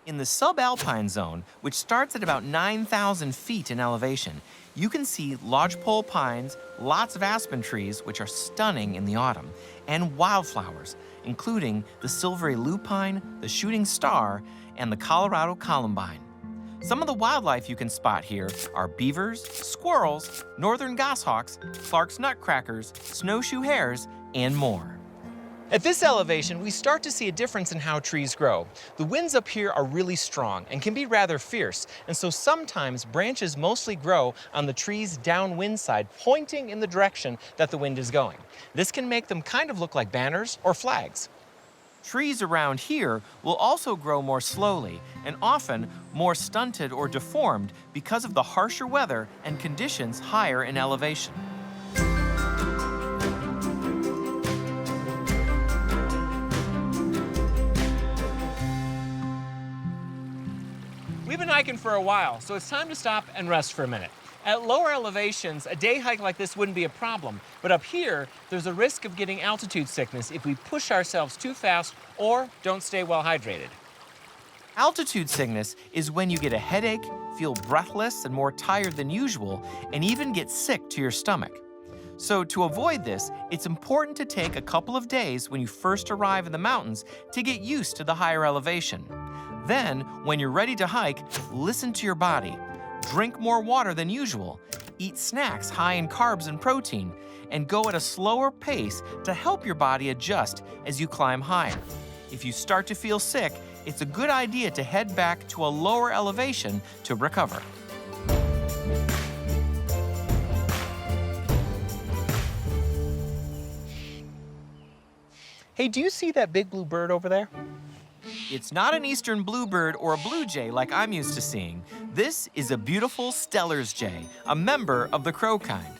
In the subalpine zone, which starts at about 9,000 feet in elevation, you can see lodgepole pines, lots of aspen trees, which are stunning in the autumn, and wildflowers, including the silvery lupine, the shooting star, and the Colorado columbine. Some of the wildlife you can spot here are beavers, squirrels, northern goshawks, Clark's nutcrackers, snowshoe hares, and more. At this elevation, we start to see a difference in how trees grow. The winds up here are really strong and can be rather fierce, and so sometimes branches mostly grow on the tree's downwind side, pointing in the direction that the wind is going. This can make them kind of look like banners or flags. Trees around here will also grow more slowly and often more stunted or deformed because of the harsher weather and conditions higher in elevation. We've been hiking for a while, so it's time to stop and rest for a minute. At lower elevations, a day hike like this wouldn't be a problem, but up here, there's a risk of getting altitude sickness if we push ourselves too fast or don't stay well hydrated. Altitude sickness is when you get a headache, feel breathless and more tired than usual, and even get sick to your stomach. So to avoid this, it's important to take a couple of days when you first arrive in the mountains to get used to the higher elevation. Then, when you're ready to hike, listen to your body. Drink more water than usual, eat snacks high in carbs and protein, and go at a slower pace to help your body adjust as you climb higher. If you start to feel sick, it's a good idea to head back to a lower elevation to recover. Hey, do you see that big blue bird over there? It's not an eastern bluebird or a blue jay like I'm used to seeing. This is a beautiful Steller's jay, a member of the crow kind.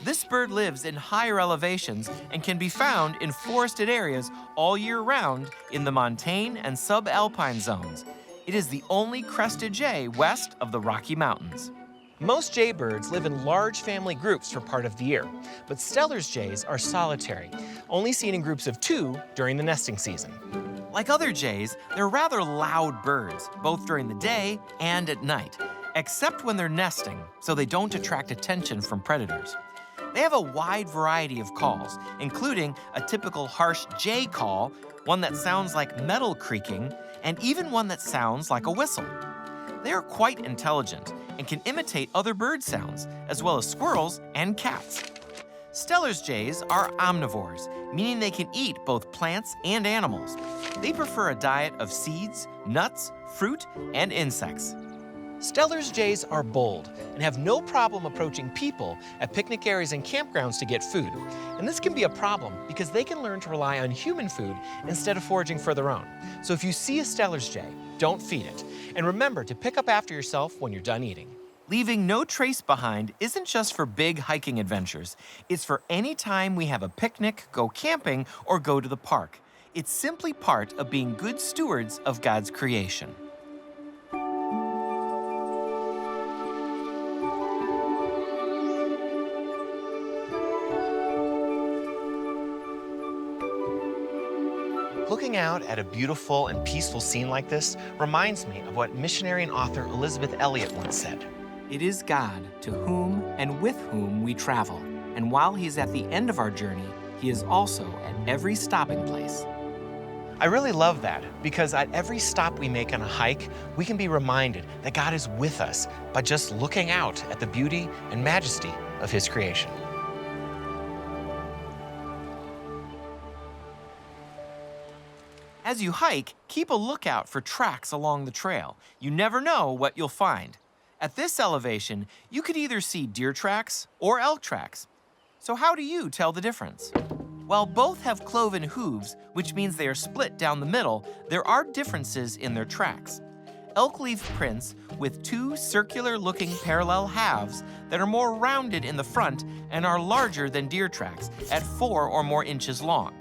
This bird lives in higher elevations and can be found in forested areas all year round in the montane and subalpine zones. It is the only crested jay west of the Rocky Mountains. Most jaybirds live in large family groups for part of the year, but Steller's jays are solitary, only seen in groups of 2 during the nesting season. Like other jays, they're rather loud birds, both during the day and at night, except when they're nesting, so they don't attract attention from predators. They have a wide variety of calls, including a typical harsh jay call, one that sounds like metal creaking, and even one that sounds like a whistle. They are quite intelligent and can imitate other bird sounds, as well as squirrels and cats. Steller's jays are omnivores, meaning they can eat both plants and animals. They prefer a diet of seeds, nuts, fruit, and insects. Steller's jays are bold and have no problem approaching people at picnic areas and campgrounds to get food. And this can be a problem because they can learn to rely on human food instead of foraging for their own. So if you see a Steller's jay, don't feed it. And remember to pick up after yourself when you're done eating. Leaving no trace behind isn't just for big hiking adventures. It's for any time we have a picnic, go camping, or go to the park. It's simply part of being good stewards of God's creation. Looking out at a beautiful and peaceful scene like this reminds me of what missionary and author Elizabeth Elliot once said. It is God to whom and with whom we travel, and while He's at the end of our journey, He is also at every stopping place. I really love that because at every stop we make on a hike, we can be reminded that God is with us by just looking out at the beauty and majesty of His creation. As you hike, keep a lookout for tracks along the trail. You never know what you'll find. At this elevation, you could either see deer tracks or elk tracks. So how do you tell the difference? While both have cloven hooves, which means they are split down the middle, there are differences in their tracks. Elk leave prints with 2 circular-looking parallel halves that are more rounded in the front and are larger than deer tracks at 4 or more inches long.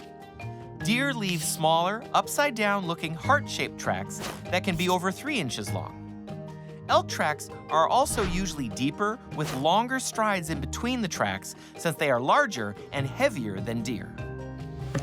Deer leave smaller, upside-down looking heart-shaped tracks that can be over 3 inches long. Elk tracks are also usually deeper with longer strides in between the tracks since they are larger and heavier than deer.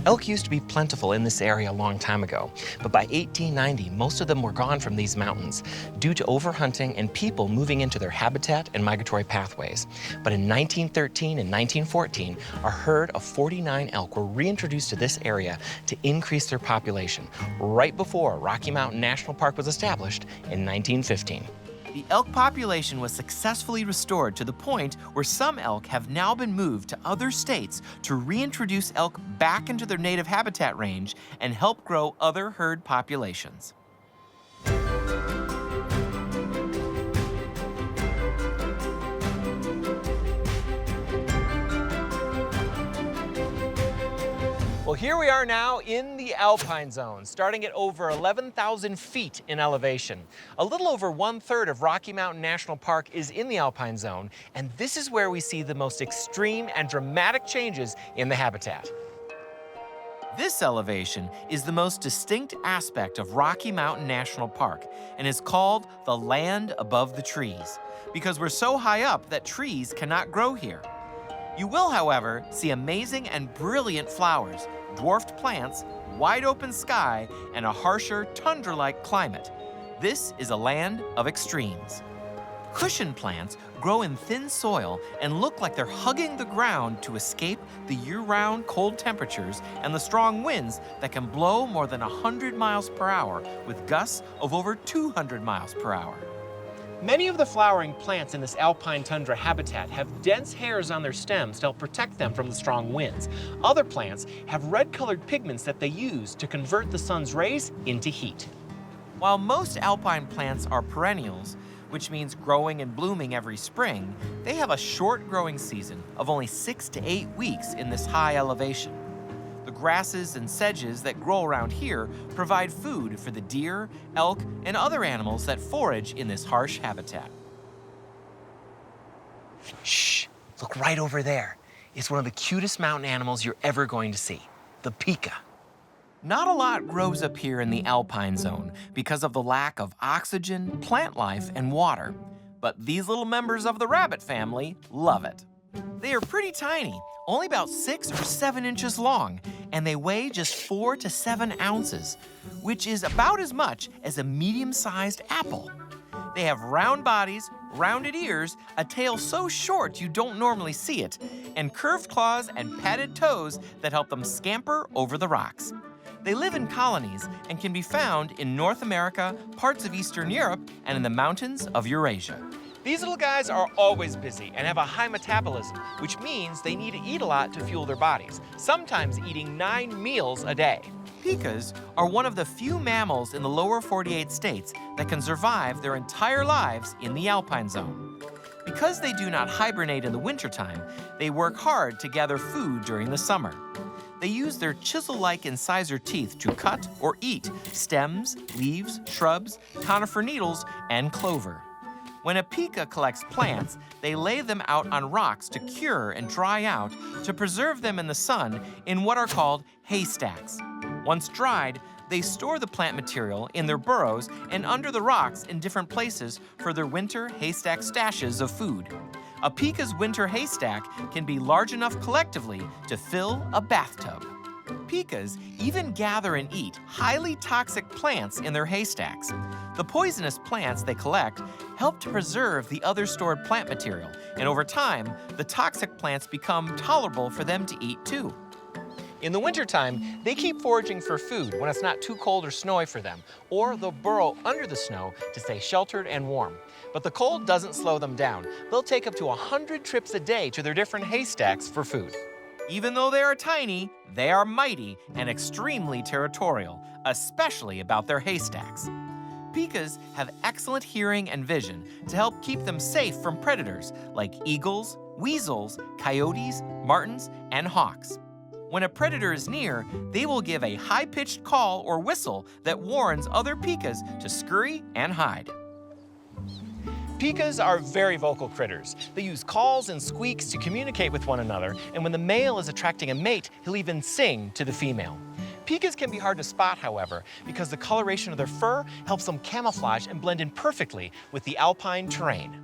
Elk used to be plentiful in this area a long time ago, but by 1890, most of them were gone from these mountains due to overhunting and people moving into their habitat and migratory pathways. But in 1913 and 1914, a herd of 49 elk were reintroduced to this area to increase their population, right before Rocky Mountain National Park was established in 1915. The elk population was successfully restored to the point where some elk have now been moved to other states to reintroduce elk back into their native habitat range and help grow other herd populations. Well, here we are now in the Alpine Zone, starting at over 11,000 feet in elevation. A little over 1/3 of Rocky Mountain National Park is in the Alpine Zone, and this is where we see the most extreme and dramatic changes in the habitat. This elevation is the most distinct aspect of Rocky Mountain National Park and is called the land above the trees because we're so high up that trees cannot grow here. You will, however, see amazing and brilliant flowers, dwarfed plants, wide open sky, and a harsher tundra-like climate. This is a land of extremes. Cushion plants grow in thin soil and look like they're hugging the ground to escape the year-round cold temperatures and the strong winds that can blow more than 100 miles per hour with gusts of over 200 miles per hour. Many of the flowering plants in this alpine tundra habitat have dense hairs on their stems to help protect them from the strong winds. Other plants have red-colored pigments that they use to convert the sun's rays into heat. While most alpine plants are perennials, which means growing and blooming every spring, they have a short growing season of only 6 to 8 weeks in this high elevation. The grasses and sedges that grow around here provide food for the deer, elk, and other animals that forage in this harsh habitat. Shh, look right over there. It's one of the cutest mountain animals you're ever going to see, the Pika. Not a lot grows up here in the Alpine Zone because of the lack of oxygen, plant life, and water. But these little members of the rabbit family love it. They are pretty tiny, only about 6 or 7 inches long, and they weigh just 4 to 7 ounces, which is about as much as a medium-sized apple. They have round bodies, rounded ears, a tail so short you don't normally see it, and curved claws and padded toes that help them scamper over the rocks. They live in colonies and can be found in North America, parts of Eastern Europe, and in the mountains of Eurasia. These little guys are always busy and have a high metabolism, which means they need to eat a lot to fuel their bodies, sometimes eating 9 meals a day. Pikas are one of the few mammals in the lower 48 states that can survive their entire lives in the Alpine Zone. Because they do not hibernate in the wintertime, they work hard to gather food during the summer. They use their chisel-like incisor teeth to cut or eat stems, leaves, shrubs, conifer needles, and clover. When a Pika collects plants, they lay them out on rocks to cure and dry out to preserve them in the sun in what are called haystacks. Once dried, they store the plant material in their burrows and under the rocks in different places for their winter haystack stashes of food. A Pika's winter haystack can be large enough collectively to fill a bathtub. Pikas even gather and eat highly toxic plants in their haystacks. The poisonous plants they collect help to preserve the other stored plant material, and over time, the toxic plants become tolerable for them to eat too. In the wintertime, they keep foraging for food when it's not too cold or snowy for them, or they'll burrow under the snow to stay sheltered and warm. But the cold doesn't slow them down. They'll take up to 100 trips a day to their different haystacks for food. Even though they are tiny, they are mighty and extremely territorial, especially about their haystacks. Pikas have excellent hearing and vision to help keep them safe from predators like eagles, weasels, coyotes, martens, and hawks. When a predator is near, they will give a high-pitched call or whistle that warns other Pikas to scurry and hide. Pikas are very vocal critters. They use calls and squeaks to communicate with one another, and when the male is attracting a mate, he'll even sing to the female. Pikas can be hard to spot, however, because the coloration of their fur helps them camouflage and blend in perfectly with the alpine terrain.